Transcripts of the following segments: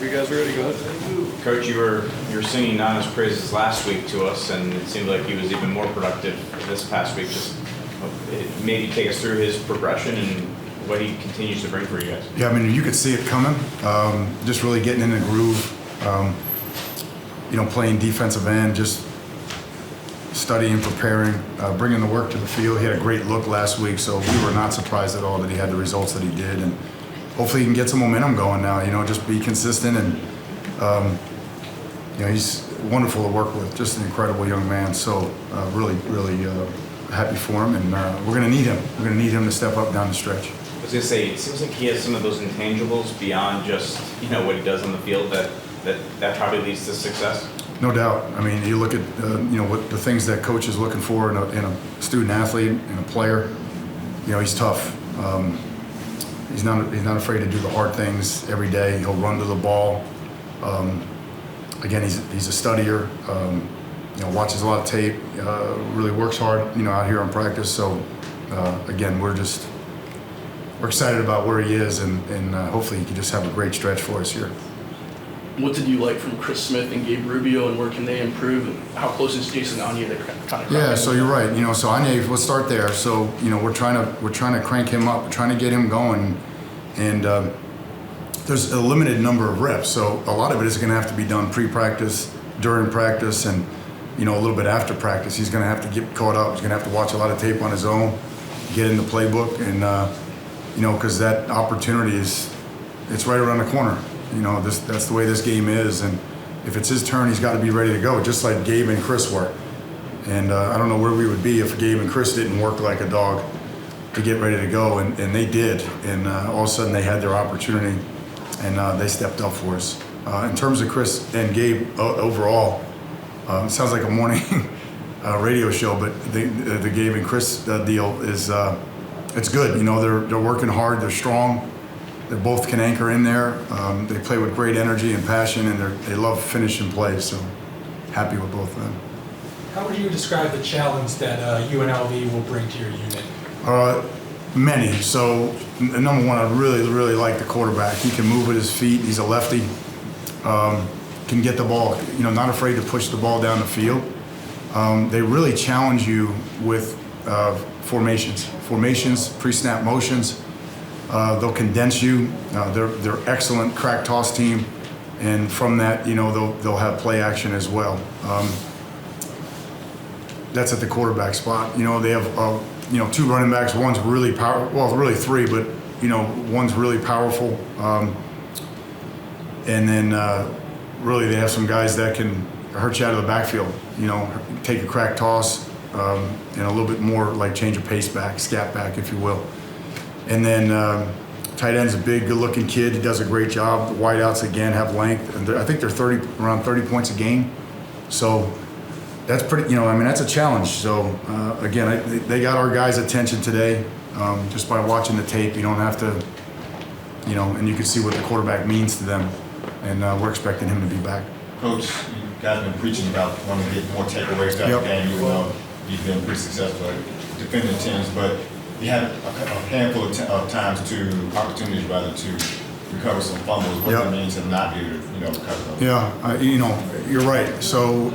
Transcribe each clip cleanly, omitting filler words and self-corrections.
Whenever you guys are ready, go ahead. Coach, you were singing Nana's praises last week to us, and it seemed like he was even more productive this past week. Just maybe take us through his progression and what he continues to bring for you guys. Yeah, I mean, you could see it coming. Just really getting in the groove. Playing defensive end, just studying, preparing, bringing the work to the field. He had a great look last week, so we were not surprised at all that he had the results that he did. And hopefully he can get some momentum going now, just be consistent. And, he's wonderful to work with, just an incredible young man. So really happy for him, and we're going to need him. We're going to need him to step up down the stretch. I was going to say, it seems like he has some of those intangibles beyond just, what he does on the field that probably leads to success. No doubt. I mean, you look at what the things that coach is looking for in a student athlete and a player. He's tough. He's not afraid to do the hard things every day. He'll run to the ball. Again, he's a studier. Watches a lot of tape. Really works hard. Out here on practice. So again, we're excited about where he is, and hopefully he can just have a great stretch for us here. What did you like from Chris Smith and Gabe Rubio, and where can they improve? And how close is Jason Anya to kind of? Yeah, so you're right. So Anya, let's start there. So we're trying to crank him up, we're trying to get him going, and there's a limited number of reps. So a lot of it is going to have to be done pre-practice, during practice, and a little bit after practice. He's going to have to get caught up. He's going to have to watch a lot of tape on his own, get in the playbook, and because that opportunity it's right around the corner. That's the way this game is, and if it's his turn, he's got to be ready to go, just like Gabe and Chris were. And I don't know where we would be if Gabe and Chris didn't work like a dog to get ready to go, and they did. And all of a sudden, they had their opportunity, and they stepped up for us. In terms of Chris and Gabe overall, it sounds like a morning radio show, but the Gabe and Chris deal is it's good. They're working hard, they're strong. They both can anchor in there. They play with great energy and passion, and they love finishing plays. So happy with both of them. How would you describe the challenge that UNLV will bring to your unit? Many. So number one, I really like the quarterback. He can move with his feet. He's a lefty. Can get the ball. Not afraid to push the ball down the field. They really challenge you with formations, pre-snap motions. They'll condense you. They're excellent crack toss team, and from that, they'll have play action as well. That's at the quarterback spot. They have two running backs. One's really powerful. Well, really three, but one's really powerful. And then really they have some guys that can hurt you out of the backfield. Take a crack toss and a little bit more like change of pace back, scat back, if you will. And then tight end's a big, good-looking kid. He does a great job. The wideouts, again, have length. And I think they're around 30 points a game. So that's pretty, that's a challenge. So, again, they got our guys' attention today just by watching the tape. You don't have to, and you can see what the quarterback means to them. And we're expecting him to be back. Coach, you guys have been preaching about wanting to get more takeaways out of the game, even though you've been pretty successful at defending teams. But you had a handful of times opportunities to recover some fumbles. What does it mean to not be able to recover those? Yeah, you're right. So,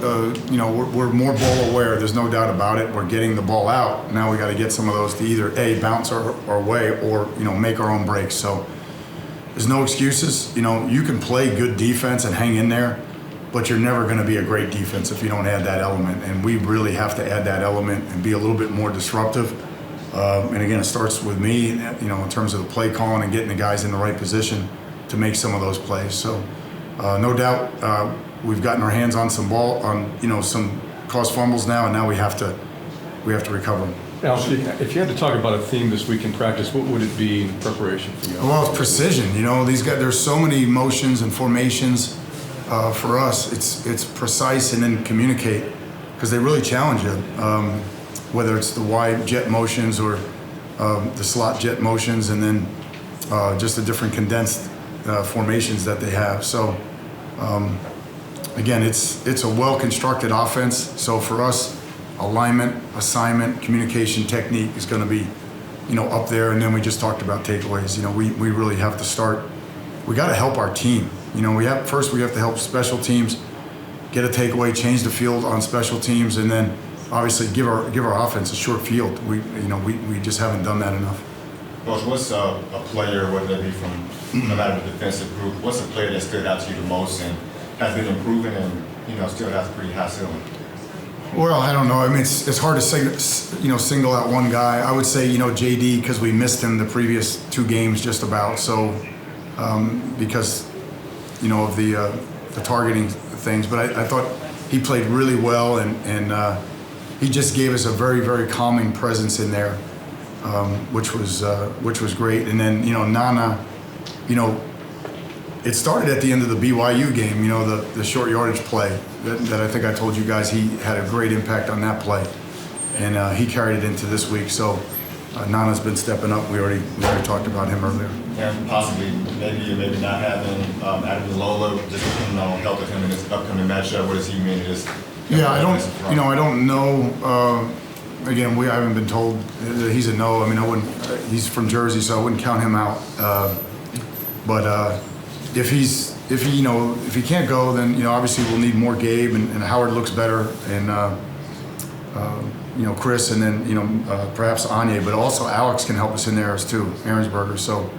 we're more ball aware. There's no doubt about it. We're getting the ball out. Now we got to get some of those to either bounce our way or make our own breaks. So there's no excuses. You can play good defense and hang in there, but you're never going to be a great defense if you don't add that element. And we really have to add that element and be a little bit more disruptive. And again, it starts with me, in terms of the play calling and getting the guys in the right position to make some of those plays. So, no doubt, we've gotten our hands on some some caused fumbles now, and now we have to recover them. Now, if you had to talk about a theme this week in practice, what would it be in preparation for you? Well, it's precision. These guys. There's so many motions and formations. For us, it's precise and then communicate, because they really challenge you. Whether it's the wide jet motions or the slot jet motions, and then just the different condensed formations that they have. So again, it's a well-constructed offense. So for us, alignment, assignment, communication technique is going to be, up there. And then we just talked about takeaways. We really have to start. We got to help our team. You know, we have to help special teams get a takeaway, change the field on special teams, and then obviously give our offense a short field. We just haven't done that enough. Coach, what's a player, whether it be from no matter the defensive group, what's a player that stood out to you the most and has been improving and still has a pretty high ceiling? Well, I don't know. I mean, it's hard to single out one guy. I would say JD, because we missed him the previous 2 games just about. So because of the targeting things, but I thought he played really well and he just gave us a very, very calming presence in there, which was great. And then Nana, it started at the end of the BYU game, the short yardage play that I think I told you guys he had a great impact on that play, and he carried it into this week. So Nana's been stepping up. We already talked about him earlier. And possibly maybe not having Adam Lola, just depending on health of him in this upcoming matchup. What does he mean to this? Yeah, I don't know. Again, I haven't been told that he's a no. I mean, I wouldn't. He's from Jersey, so I wouldn't count him out. But if he can't go, then obviously we'll need more Gabe, and Howard looks better, and Chris, and then perhaps Anya, but also Alex can help us in there as too, Aaronsberger. So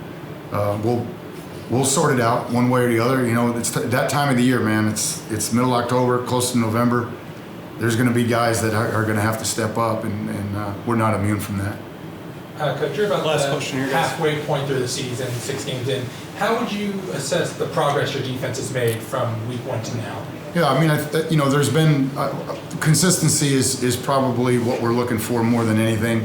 we'll sort it out one way or the other. It's that time of the year, man. It's middle October, close to November. There's going to be guys that are going to have to step up, and we're not immune from that. Coach, you're about Last the question here, guys. halfway point through the season, 6 games in. How would you assess the progress your defense has made from week 1 to now? Yeah, I mean, there's been consistency is probably what we're looking for more than anything.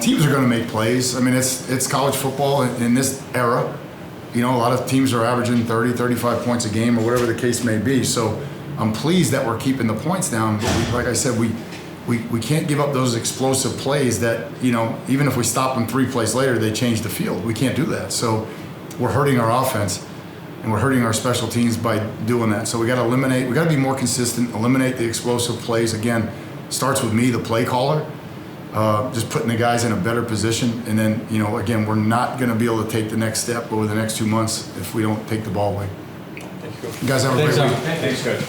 Teams are going to make plays. I mean, it's college football in this era. A lot of teams are averaging 30, 35 points a game or whatever the case may be. So I'm pleased that we're keeping the points down. But like I said, we can't give up those explosive plays that, even if we stop them 3 plays later, they change the field. We can't do that. So we're hurting our offense and we're hurting our special teams by doing that. So we got to be more consistent, eliminate the explosive plays. Again, starts with me, the play caller, just putting the guys in a better position. And then, again, we're not going to be able to take the next step over the next 2 months if we don't take the ball away. Thank you, Coach. You guys have a great week. Thanks, Coach.